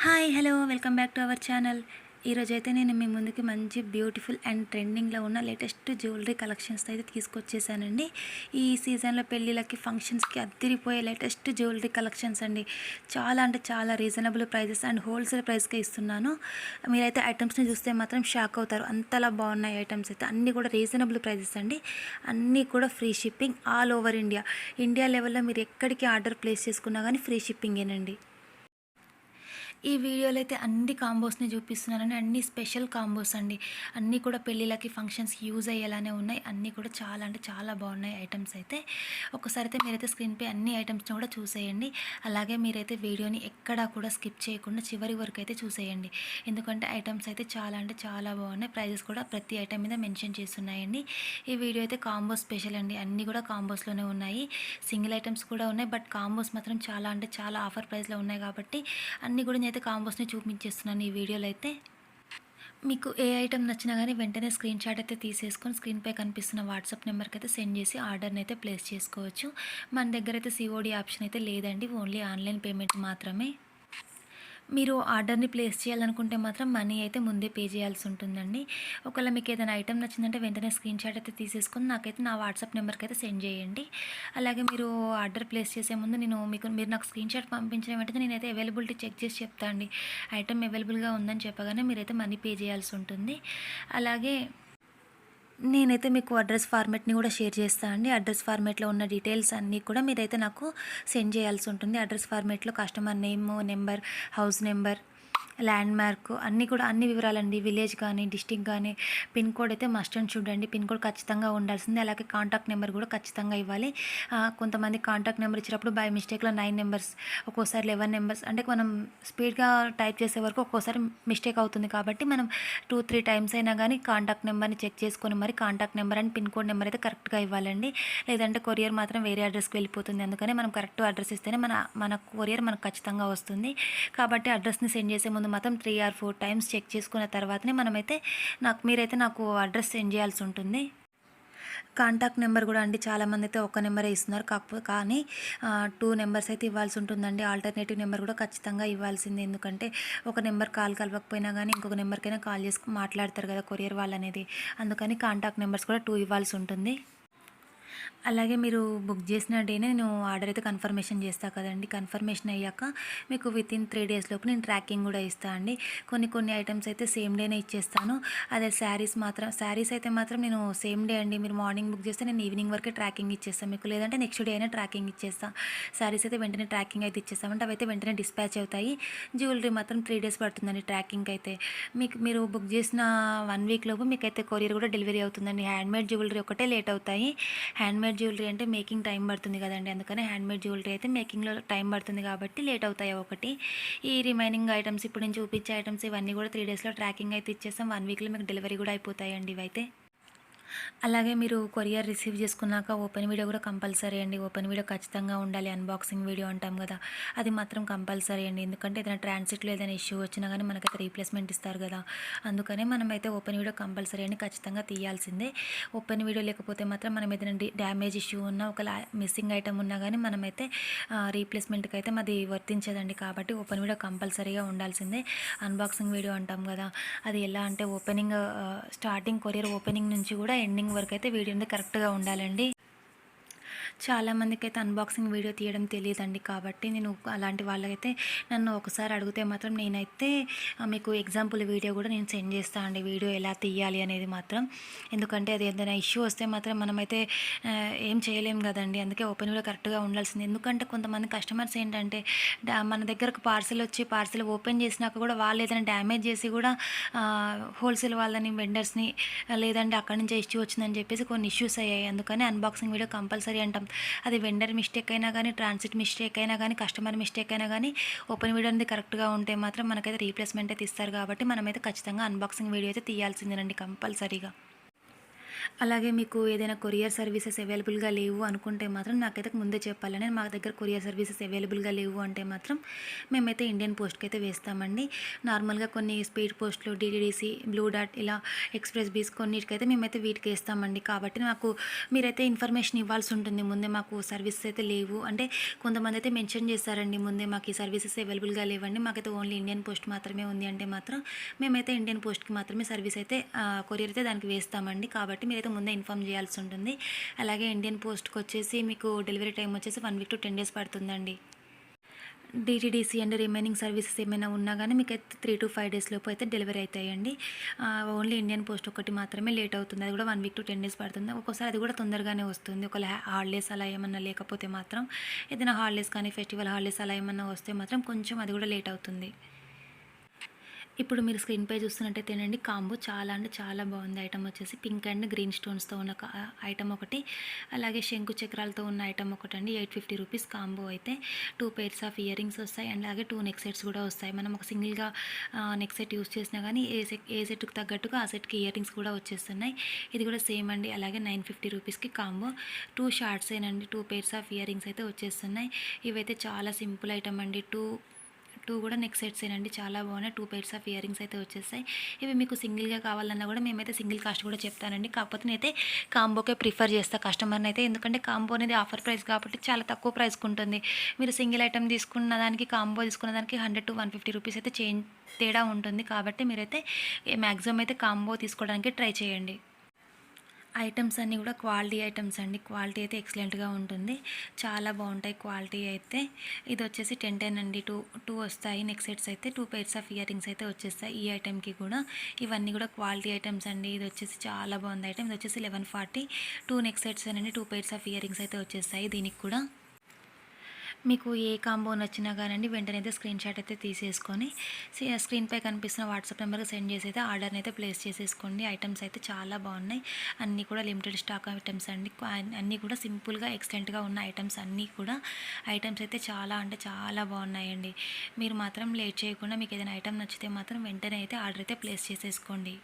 Hi hello welcome back to our channel. ఈరోజైతే నేను మీ ముందుకి మంచి బ్యూటిఫుల్ అండ్ ట్రెండింగ్లో ఉన్న లేటెస్ట్ జ్యువెలరీ కలెక్షన్స్ అయితే తీసుకొచ్చేసానండి. ఈ సీజన్లో పెళ్ళిళ్ళకి ఫంక్షన్స్కి అద్దరిపోయే లేటెస్ట్ జ్యువెలరీ కలెక్షన్స్ అండి. చాలా అంటే చాలా రీజనబుల్ ప్రైజెస్ అండ్ హోల్సేల్ ప్రైస్కే ఇస్తున్నాను. మీరైతే ఐటమ్స్ని చూస్తే మాత్రం షాక్ అవుతారు, అంతలా బాగున్నాయి ఐటమ్స్ అయితే. అన్నీ కూడా రీజనబుల్ ప్రైజెస్ అండి. అన్నీ కూడా free shipping all over India. India లెవెల్లో మీరు ఎక్కడికి ఆర్డర్ ప్లేస్ చేసుకున్నా కానీ ఫ్రీ షిప్పింగేనండి. ఈ వీడియోలో అయితే అన్ని కాంబోస్ని చూపిస్తున్నానండి. అన్ని స్పెషల్ కాంబోస్ అండి. అన్నీ కూడా పెళ్ళిళ్ళకి ఫంక్షన్స్కి యూజ్ అయ్యేలానే ఉన్నాయి. అన్నీ కూడా చాలా అంటే చాలా బాగున్నాయి ఐటమ్స్ అయితే. ఒక్కసారి అయితే మీరైతే స్క్రీన్పై అన్ని ఐటమ్స్ని కూడా చూసేయండి. అలాగే మీరైతే వీడియోని ఎక్కడా కూడా స్కిప్ చేయకుండా చివరి వరకు అయితే చూసేయండి. ఎందుకంటే ఐటమ్స్ అయితే చాలా అంటే చాలా బాగున్నాయి. ప్రైజెస్ కూడా ప్రతి ఐటమ్ మీద మెన్షన్ చేస్తున్నాయండి. ఈ వీడియో అయితే కాంబో స్పెషల్ అండి. అన్నీ కూడా కాంబోస్లోనే ఉన్నాయి. సింగిల్ ఐటమ్స్ కూడా ఉన్నాయి, బట్ కాంబోస్ మాత్రం చాలా అంటే చాలా ఆఫర్ ప్రైస్లో ఉన్నాయి కాబట్టి అన్నీ కూడా నేనైతే కాంబోస్ని చూపించేస్తున్నాను ఈ వీడియోలో అయితే. మీకు ఏ ఐటమ్ నచ్చినా కానీ వెంటనే స్క్రీన్ షాట్ అయితే తీసేసుకొని స్క్రీన్పై కనిపిస్తున్న వాట్సాప్ నెంబర్కి అయితే సెండ్ చేసి ఆర్డర్ని అయితే ప్లేస్ చేసుకోవచ్చు. మన దగ్గర అయితే సిఓడి ఆప్షన్ అయితే లేదండి, ఓన్లీ ఆన్లైన్ పేమెంట్ మాత్రమే. మీరు ఆర్డర్ని ప్లేస్ చేయాలనుకుంటే మాత్రం మనీ అయితే ముందే పే చేయాల్సి ఉంటుందండి. ఒకవేళ మీకు ఏదైనా ఐటమ్ నచ్చిందంటే వెంటనే స్క్రీన్ షాట్ అయితే తీసేసుకొని నాకైతే నా వాట్సాప్ నెంబర్కి అయితే సెండ్ చేయండి. అలాగే మీరు ఆర్డర్ ప్లేస్ చేసే ముందు మీరు నాకు స్క్రీన్ షాట్ పంపించిన వెంటనే నేనైతే అవైలబిలిటీ చెక్ చేసి చెప్తాను అండి. ఐటమ్ అవైలబుల్గా ఉందని చెప్పగానే మీరైతే మనీ పే చేయాల్సి ఉంటుంది. అలాగే నేనైతే మీకు అడ్రస్ ఫార్మేట్ని కూడా షేర్ చేస్తాను అండి. అడ్రస్ ఫార్మేట్లో ఉన్న డీటెయిల్స్ అన్నీ కూడా మీరైతే నాకు సెండ్ చేయాల్సి ఉంటుంది. అడ్రస్ ఫార్మేట్లో customer name, number, house number, landmark అన్నీ కూడా అన్ని వివరాలండి. విలేజ్ కానీ డిస్టిక్ కానీ పిన్ కోడ్ అయితే మస్ట్ అండ్ షుడ్ అండి. పిన్ కోడ్ ఖచ్చితంగా ఉండాల్సిందే. అలాగే కాంటాక్ట్ నెంబర్ కూడా ఖచ్చితంగా ఇవ్వాలి. కొంతమంది కాంటాక్ట్ నెంబర్ ఇచ్చినప్పుడు బై మిస్టేక్లో 9 నెంబర్స్, ఒక్కోసారి 11 నెంబర్స్, అంటే మనం స్పీడ్గా టైప్ చేసే వరకు ఒక్కోసారి మిస్టేక్ అవుతుంది. కాబట్టి మనం 2-3 టైమ్స్ అయినా కానీ కాంటాక్ట్ నెంబర్ని చెక్ చేసుకొని మరి contact number and pin code number అయితే కరెక్ట్గా ఇవ్వాలండి. లేదంటే కొరియర్ మాత్రం వేరే అడ్రస్కి వెళ్ళిపోతుంది. అందుకని మనం కరెక్ట్ అడ్రస్ ఇస్తేనే మన కొరియర్ మనకు ఖచ్చితంగా వస్తుంది. కాబట్టి అడ్రస్ని సెండ్ చేసే ముందు మాత్రం 3 or 4 టైమ్స్ చెక్ చేసుకున్న తర్వాతనే మీరైతే నాకు అడ్రస్ సెండ్ చేయాల్సి ఉంటుంది. కాంటాక్ట్ నెంబర్ కూడా అండి, చాలామంది అయితే ఒక నెంబరే ఇస్తున్నారు. కానీ 2 నెంబర్స్ అయితే ఇవ్వాల్సి ఉంటుందండి. ఆల్టర్నేటివ్ నెంబర్ కూడా ఖచ్చితంగా ఇవ్వాల్సిందే. ఎందుకంటే ఒక నెంబర్ కాల్ కలవకపోయినా కానీ ఇంకొక నెంబర్కైనా కాల్ చేసి మాట్లాడతారు కదా కొరియర్ వాళ్ళు అనేది. అందుకని కాంటాక్ట్ నెంబర్స్ కూడా 2 ఇవ్వాల్సి ఉంటుంది. అలాగే మీరు బుక్ చేసిన డేనే నేను ఆర్డర్ అయితే కన్ఫర్మేషన్ చేస్తాను కదండి. కన్ఫర్మేషన్ అయ్యాక మీకు వితిన్ 3 days లోపు నేను ట్రాకింగ్ కూడా ఇస్తాను అండి. కొన్ని ఐటమ్స్ అయితే సేమ్ డేనే ఇచ్చేస్తాను. అదే శారీస్ అయితే మాత్రం నేను సేమ్ డే అండి. మీరు మార్నింగ్ బుక్ చేస్తే నేను ఈవినింగ్ వరకే ట్రాకింగ్ ఇచ్చేస్తాను మీకు. లేదంటే నెక్స్ట్ డే అయినా ట్రాకింగ్ ఇచ్చేస్తాను. శారీస్ అయితే వెంటనే ట్రాకింగ్ అయితే ఇచ్చేస్తామంటే అవి అయితే వెంటనే డిస్పాచ్ అవుతాయి. జ్యువెలరీ మాత్రం 3 days పడుతుందండి ట్రాకింగ్ అయితే. మీరు బుక్ చేసిన 1 week లోపు మీకైతే కొరియర్ కూడా డెలివరీ అవుతుందండి. హ్యాండ్మేడ్ జ్యువెలరీ ఒకటే లేట్ అవుతాయి. హ్యాండ్మేడ్ జ్యువెలరీ అంటే మేకింగ్ టైం పడుతుంది కదండి. అందుకని హ్యాండ్మేడ్ జ్యువెలరీ అయితే మేకింగ్లో టైం పడుతుంది కాబట్టి లేట్ అవుతాయి ఒకటి. ఈ రిమైనింగ్ ఐటమ్స్ ఇప్పుడు నేను చూపించే ఐటమ్స్ ఇవన్నీ కూడా 3 daysలో ట్రాకింగ్ అయితే ఇచ్చేస్తాం. 1 weekలో మీకు డెలివరీ కూడా అయిపోతాయండి ఇవైతే. అలాగే మీరు కొరియర్ రిసీవ్ చేసుకున్నాక ఓపెన్ వీడియో కూడా కంపల్సరీ అండి. ఓపెన్ వీడియో ఖచ్చితంగా ఉండాలి. అన్బాక్సింగ్ వీడియో అంటాం కదా, అది మాత్రం కంపల్సరీ అండి. ఎందుకంటే ఏదైనా ట్రాన్సిట్లో ఏదైనా ఇష్యూ వచ్చినా కానీ మనకైతే రీప్లేస్మెంట్ ఇస్తారు కదా. అందుకనే మనమైతే ఓపెన్ వీడియో కంపల్సరీ అని ఖచ్చితంగా తీయాల్సిందే. ఓపెన్ వీడియో లేకపోతే మాత్రం మనం ఏదైనా డ్యామేజ్ ఇష్యూ ఉన్నా, ఒక మిస్సింగ్ ఐటమ్ ఉన్నా కానీ మనమైతే రీప్లేస్మెంట్కి అయితే మాది వర్తించదండి. కాబట్టి ఓపెన్ వీడియో కంపల్సరీగా ఉండాల్సిందే. అన్బాక్సింగ్ వీడియో అంటాం కదా, అది ఎలా అంటే స్టార్టింగ్ కొరియర్ ఓపెనింగ్ నుంచి కూడా ఎండింగ్ వరకు అయితే వీడియో అనేది కరెక్ట్గా ఉండాలండి. చాలామందికి అయితే అన్బాక్సింగ్ వీడియో తీయడం తెలియదండి. కాబట్టి నేను అలాంటి వాళ్ళకైతే నన్ను ఒకసారి అడిగితే మాత్రం నేనైతే మీకు ఎగ్జాంపుల్ వీడియో కూడా నేను సెండ్ చేస్తాను అండి, వీడియో ఎలా తీయాలి అనేది మాత్రం. ఎందుకంటే అది ఏదైనా ఇష్యూ వస్తే మాత్రం మనమైతే ఏం చేయలేం కదండి. అందుకే ఓపెన్ వీడియో కరెక్ట్గా ఉండాల్సింది. ఎందుకంటే కొంతమంది కస్టమర్స్ ఏంటంటే మన దగ్గరకు పార్సిల్ ఓపెన్ చేసినాక కూడా వాళ్ళు ఏదైనా డ్యామేజ్ చేసి కూడా హోల్సేల్ వాళ్ళని, వెండర్స్ని, లేదంటే అక్కడి నుంచే ఇష్యూ వచ్చిందని చెప్పేసి కొన్ని ఇష్యూస్ అయ్యాయి. అందుకని అన్బాక్సింగ్ వీడియో కంపల్సరీ అంటాం. అది వెండర్ మిస్టేక్ అయినా కానీ, ట్రాన్సిట్ మిస్టేక్ అయినా కానీ, కస్టమర్ మిస్టేక్ అయినా కానీ ఓపెన్ వీడియో అనేది కరెక్ట్గా ఉంటే మాత్రం మనకైతే రీప్లేస్మెంట్ అయితే ఇస్తారు. కాబట్టి మనమైతే ఖచ్చితంగా అన్బాక్సింగ్ వీడియో అయితే తీయాల్సిందేనండి కంపల్సరీగా. అలాగే మీకు ఏదైనా కొరియర్ సర్వీసెస్ అవైలబుల్‌గా లేవు అనుకుంటే మాత్రం నాకైతే ముందే చెప్పాలండి. మా దగ్గర కొరియర్ సర్వీసెస్ అవైలబుల్‌గా లేవు అంటే మాత్రం మేమైతే ఇండియన్ పోస్ట్‌కైతే వేస్తామండి. నార్మల్‌గా కొన్ని స్పీడ్ పోస్ట్‌లు, డీటీడీసీ, బ్లూ డార్ట్ ఇలా ఎక్స్‌ప్రెస్ బీస్ కొన్నిటికైతే మేమైతే వీటికి వేస్తామండి. కాబట్టి నాకు మీరైతే ఇన్ఫర్మేషన్ ఇవ్వాల్సి ఉంటుంది. ముందే మాకు సర్వీసెస్ అయితే లేవు అంటే కొంతమంది అయితే మెన్షన్ చేశారండి ముందే మాకు ఈ సర్వీసెస్ అవైలబుల్‌గా లేవండి. మాకైతే ఓన్లీ ఇండియన్ పోస్ట్ మాత్రమే ఉంది అంటే మాత్రం మేమైతే ఇండియన్ పోస్ట్‌కి మాత్రమే సర్వీస్ అయితే కొరియర్ అయితే దానికి వేస్తామండి. కాబట్టి మీరైతే ముందే ఇన్ఫార్మ్ చేయాల్సి ఉంటుంది. అలాగే ఇండియన్ పోస్ట్‌కి వచ్చేసి మీకు డెలివరీ టైం వచ్చేసి 1 వీక్ టు 10 డేస్ పడుతుందండి. డీటీడీసీ అండ్ రిమైనింగ్ సర్వీసెస్ ఏమైనా ఉన్నా గానీ మీకైతే 3-5 డేస్ లోపు అయితే డెలివరీ అయితాయండి. ఓన్లీ ఇండియన్ పోస్ట్ ఒకటి మాత్రమే లేట్ అవుతుంది. అది కూడా 1 వీక్ టు 10 డేస్ పడుతుంది. ఒక్కోసారి అది కూడా తొందరగానే వస్తుంది. ఒకవేళ హాలిడేస్ అలా ఏమన్నా లేకపోతే మాత్రం ఏదైనా హాలిడేస్ కానీ ఫెస్టివల్ హాలిడేస్ అలా ఏమన్నా వస్తే మాత్రం కొంచెం అది కూడా లేట్ అవుతుంది. ఇప్పుడు మీరు స్క్రీన్‌పై చూస్తున్నట్టయితేనండి కాంబో చాలా అంటే చాలా బాగుంది. ఐటమ్ వచ్చేసి పింక్ అండ్ గ్రీన్ స్టోన్స్‌తో ఉన్న ఐటమ్ ఒకటి, అలాగే శంకు చక్రాలతో ఉన్న ఐటమ్ ఒకటండి. 850 రూపీస్ కాంబో అయితే 2 పెయిర్స్ ఆఫ్ ఇయర్ రింగ్స్ వస్తాయి అండ్ అలాగే 2 నెక్ సెట్స్ కూడా వస్తాయి. మనం ఒక సింగిల్‌గా నెక్ సెట్ యూస్ చేసినా కానీ ఏ సెట్‌కి తగ్గట్టుగా ఆ సెట్‌కి ఇయర్ రింగ్స్ కూడా వచ్చేస్తున్నాయి. ఇది కూడా సేమ్ అండి. అలాగే 950 రూపీస్‌కి combo 2 షార్ట్సేనండి. 2 pairs of ear rings అయితే వచ్చేస్తున్నాయి. ఇవైతే చాలా సింపుల్ ఐటమ్ అండి. 2 కూడా నెక్ సెట్సేనండి. చాలా బాగున్నాయి. 2 పెయిర్స్ ఆఫ్ ఇయర్ రింగ్స్ అయితే వచ్చేసాయి. ఇవి మీకు సింగిల్‌గా కావాలన్నా కూడా మేమైతే సింగిల్ కాస్ట్ కూడా చెప్తానండి. కాకపోతే నేనైతే కాంబోకే ప్రిఫర్ చేస్తా కస్టమర్‌ని అయితే. ఎందుకంటే కాంబో అనేది ఆఫర్ ప్రైస్ కాబట్టి చాలా తక్కువ ప్రైస్‌కి ఉంటుంది. మీరు సింగిల్ ఐటెమ్ తీసుకున్న దానికి కాంబో తీసుకున్న దానికి 100-150 రూపీస్ అయితే తేడా ఉంటుంది. కాబట్టి మీరైతే మాక్సిమం అయితే కాంబో తీసుకోవడానికి ట్రై చేయండి. ఐటమ్స్ అన్నీ కూడా క్వాలిటీ ఐటమ్స్ అండి. క్వాలిటీ అయితే ఎక్సలెంట్‌గా ఉంటుంది. చాలా బాగుంటాయి క్వాలిటీ అయితే. ఇది వచ్చేసి 10 అండి. 2 వస్తాయి నెక్ సెట్స్ అయితే 2 పెయిర్స్ ఆఫ్ ఇయర్ రింగ్స్ అయితే వచ్చేస్తాయి ఈ ఐటెంకి కూడా. ఇవన్నీ కూడా క్వాలిటీ ఐటమ్స్ అండి. ఇది వచ్చేసి చాలా బాగుంది ఐటమ్. ఇది వచ్చేసి 1140 2 నెక్ సెట్స్ అండి. 2 పెయిర్స్ ఆఫ్ ఇయర్ రింగ్స్ అయితే వచ్చేస్తాయి దీనికి కూడా. మీకు ఏ కాంబో నచ్చినా కానండి వెంటనే అయితే స్క్రీన్ షాట్ అయితే తీసేసుకొని స్క్రీన్పై కనిపిస్తున్న వాట్సాప్ నెంబర్కి సెండ్ చేసి అయితే ఆర్డర్ని అయితే ప్లేస్ చేసేసుకోండి. ఐటమ్స్ అయితే చాలా బాగున్నాయి. అన్నీ కూడా లిమిటెడ్ స్టాక్ ఐటమ్స్ అండి. అన్నీ కూడా సింపుల్గా ఎక్సలెంట్గా ఉన్న ఐటమ్స్ అన్నీ కూడా. ఐటమ్స్ అయితే చాలా అంటే చాలా బాగున్నాయండి. మీరు మాత్రం లేట్ చేయకుండా మీకు ఏదైనా ఐటమ్ నచ్చితే మాత్రం వెంటనే అయితే ఆర్డర్ అయితే ప్లేస్ చేసేసుకోండి.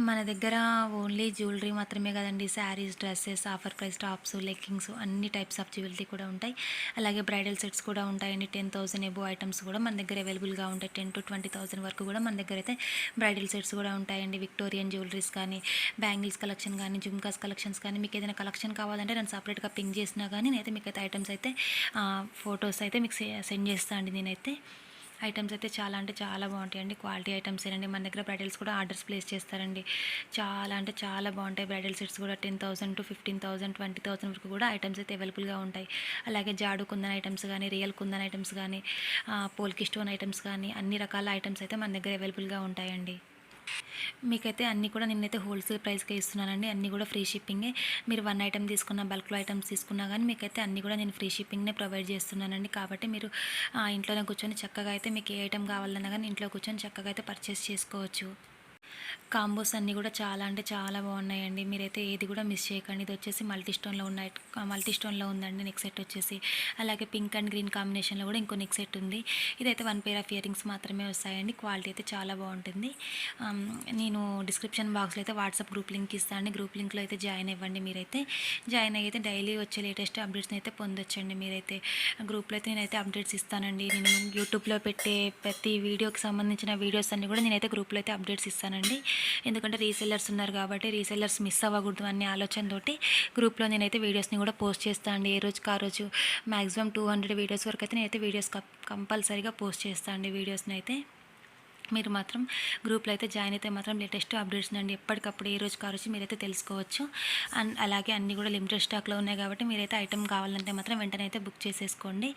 మన దగ్గర ఓన్లీ జ్యువెలరీ మాత్రమే కదండి. Saris, dresses, offer price tops, leggings అన్ని టైప్స్ ఆఫ్ జ్యువెలరీ కూడా ఉంటాయి. అలాగే బ్రైడల్ సెట్స్ కూడా ఉంటాయండి. 10,000 ఎబో ఐటమ్స్ కూడా మన దగ్గర అవైలబుల్గా ఉంటాయి. 10,000-20,000 వరకు కూడా మన దగ్గర అయితే బ్రైడల్ సెట్స్ కూడా ఉంటాయండి. విక్టోరియన్ జ్యువెలరీస్ కానీ, బ్యాంగిల్స్ కలెక్షన్ కానీ, జుమ్కాస్ కలెక్షన్స్ కానీ మీకు ఏదైనా కలెక్షన్ కావాలంటే నేను సపరేట్గా పింక్ చేసినా కానీ నేనైతే మీకు అయితే ఐటమ్స్ అయితే ఫొటోస్ అయితే మీకు సెండ్ చేస్తాను అండి. నేనైతే ఐటమ్స్ అయితే చాలా అంటే చాలా బాగుంటాయండి. క్వాలిటీ ఐటమ్స్ ఏనండి. మన దగ్గర బ్రైడల్స్ కూడా ఆర్డర్స్ ప్లేస్ చేస్తారండి. చాలా అంటే చాలా బాగుంటాయి. బ్రైడల్ సెట్స్ కూడా 10,000-15,000, 20,000 వరకు కూడా ఐటమ్స్ అయితే అవైలబుల్గా ఉంటాయి. అలాగే జాడు కుందన్ ఐటమ్స్ కానీ, రియల్ కుందన్ ఐటమ్స్ కానీ, పోల్కి స్టోన్ ఐటమ్స్ కానీ అన్ని రకాల ఐటమ్స్ అయితే మన దగ్గర అవైలబుల్గా ఉంటాయండి. మీకైతే అన్నీ కూడా నేనైతే హోల్సేల్ ప్రైస్కే ఇస్తున్నానండి. అన్నీ కూడా ఫ్రీ షిప్పింగే. మీరు 1 ఐటమ్ తీసుకున్న, బల్క్లో ఐటమ్స్ తీసుకున్నా కానీ మీకైతే అన్నీ కూడా నేను ఫ్రీ షిప్పింగ్నే ప్రొవైడ్ చేస్తున్నానండి. కాబట్టి మీరు ఇంట్లోనే కూర్చొని చక్కగా అయితే మీకు ఏ ఐటమ్ కావాలన్నా కానీ ఇంట్లో కూర్చొని చక్కగా అయితే పర్చేస్ చేసుకోవచ్చు. కాంబోస్ అన్నీ కూడా చాలా అంటే చాలా బాగున్నాయండి. మీరైతే ఏది కూడా మిస్ చేయకండి. ఇది వచ్చేసి మల్టీ స్టోన్లో ఉందండి నెక్ సెట్ వచ్చేసి. అలాగే పింక్ అండ్ గ్రీన్ కాంబినేషన్లో కూడా ఇంకో నెక్ సెట్ ఉంది. ఇదైతే 1 పెయిర్ ఆఫ్ ఇయర్ రింగ్స్ మాత్రమే వస్తాయండి. క్వాలిటీ అయితే చాలా బాగుంటుంది. నేను డిస్క్రిప్షన్ బాక్స్లో అయితే వాట్సాప్ గ్రూప్ లింక్ ఇస్తాను. గ్రూప్ లింక్లో అయితే జాయిన్ అవ్వండి. మీరైతే జాయిన్ అయితే డైలీ వచ్చే లేటెస్ట్ అప్డేట్స్ని అయితే పొందొచ్చండి. మీరైతే గ్రూప్లో అయితే నేనైతే అప్డేట్స్ ఇస్తానండి. నేను యూట్యూబ్లో పెట్టే ప్రతి వీడియోకి సంబంధించిన వీడియోస్ అన్నీ కూడా నేనైతే గ్రూప్లో అయితే అప్డేట్స్ ఇస్తానండి. ఎందుకంటే రీసెల్లర్స్ ఉన్నారు కాబట్టి రీసెల్లర్స్ మిస్ అవ్వకూడదు అనే ఆలోచనతోటి గ్రూప్లో నేనైతే వీడియోస్ని కూడా పోస్ట్ చేస్తాను అండి. ఏ రోజుకి ఆ రోజు మ్యాక్సిమం 200 వీడియోస్ వరకు అయితే నేనైతే వీడియోస్ కంపల్సరీగా పోస్ట్ చేస్తాను అండి. వీడియోస్ని అయితే మీరు మాత్రం గ్రూప్లో అయితే జాయిన్ అయితే మాత్రం లేటెస్ట్ అప్డేట్స్ అండి ఎప్పటికప్పుడు ఏ రోజుకి ఆ రోజు మీరైతే తెలుసుకోవచ్చు. అండ్ అలాగే అన్నీ కూడా లిమిటెడ్ స్టాక్లో ఉన్నాయి కాబట్టి మీరైతే ఐటమ్ కావాలంటే మాత్రం వెంటనే అయితే బుక్ చేసేసుకోండి.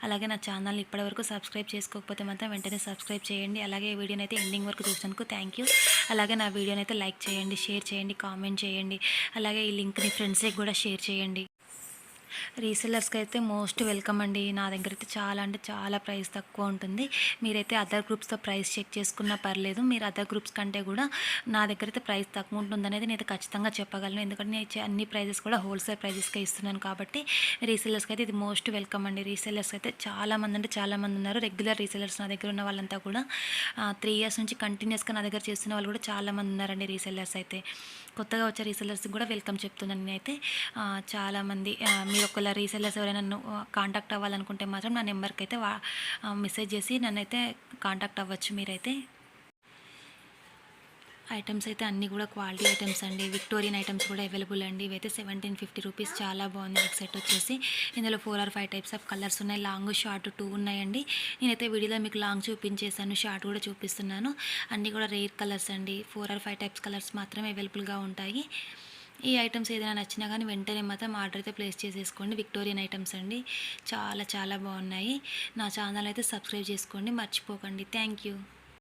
అలాగే నా ఛానల్ ఇప్పటివరకు సబ్స్క్రైబ్ చేసుకోకపోతే మాత్రం వెంటనే సబ్స్క్రైబ్ చేయండి. అలాగే ఈ వీడియోని అయితే ఎండింగ్ వరకు చూసినందుకు థ్యాంక్ యూ. అలాగే నా వీడియోని అయితే లైక్ చేయండి, షేర్ చేయండి, కామెంట్ చేయండి. అలాగే ఈ లింక్ని ఫ్రెండ్స్కి కూడా షేర్ చేయండి. రీసెల్లర్స్‌కి అయితే మోస్ట్ వెల్కమ్ అండి. నా దగ్గర అయితే చాలా అంటే చాలా ప్రైస్ తక్కువ ఉంటుంది. మీరైతే అదర్ గ్రూప్స్‌తో ప్రైస్ చెక్ చేసుకున్నా పర్లేదు. మీరు అదర్ గ్రూప్స్ కంటే కూడా నా దగ్గర అయితే ప్రైస్ తక్కువ ఉంటుందనేది నేనైతే ఖచ్చితంగా చెప్పగలను. ఎందుకంటే నేను ఇచ్చే అన్ని ప్రైజెస్ కూడా హోల్‌సేల్ ప్రైజెస్‌కే ఇస్తున్నాను కాబట్టి రీసెల్లర్స్‌కి అయితే ఇది మోస్ట్ వెల్కమ్ అండి. రీసెల్లర్స్ అయితే చాలామంది అంటే చాలామంది ఉన్నారు. రెగ్యులర్ రీసెల్లర్స్ నా దగ్గర ఉన్న వాళ్ళంతా కూడా 3 ఇయర్స్ నుంచి కంటిన్యూస్‌గా నా దగ్గర చేస్తున్న వాళ్ళు కూడా చాలామంది ఉన్నారండి రీసెల్లర్స్ అయితే. కొత్తగా వచ్చే రీసెల్లర్స్‌కి కూడా వెల్కమ్ చెప్తున్నాను నేనైతే. చాలామంది మీరు ఒకవేళ రీసెల్లర్స్ ఎవరైనా నన్ను కాంటాక్ట్ అవ్వాలనుకుంటే మాత్రం నా నెంబర్కి అయితే మెసేజ్ చేసి నన్నైతే కాంటాక్ట్ అవ్వచ్చు మీరైతే. ఐటమ్స్ అయితే అన్నీ కూడా క్వాలిటీ ఐటమ్స్ అండి. విక్టోరియన్ ఐటమ్స్ కూడా అవైలబుల్ అండి. ఇవైతే 1750 రూపీస్. చాలా బాగుంది నెక్ సెట్ వచ్చేసి. ఇందులో 4 ఆర్ 5 టైప్స్ ఆఫ్ కలర్స్ ఉన్నాయి. లాంగ్ షార్ట్ 2 ఉన్నాయండి. నేనైతే వీడియోలో మీకు లాంగ్ చూపించేశాను, షార్ట్ కూడా చూపిస్తున్నాను. అన్నీ కూడా రేర్ కలర్స్ అండి. 4 ఆర్ 5 టైప్స్ కలర్స్ మాత్రమే అవైలబుల్గా ఉంటాయి. ఈ ఐటమ్స్ ఏదైనా నచ్చినా కానీ వెంటనే మాత్రం ఆర్డర్ అయితే ప్లేస్ చేసేసుకోండి. విక్టోరియన్ ఐటమ్స్ అండి. చాలా చాలా బాగున్నాయి. నా ఛానల్ అయితే సబ్స్క్రైబ్ చేసుకోండి, మర్చిపోకండి. Thank you.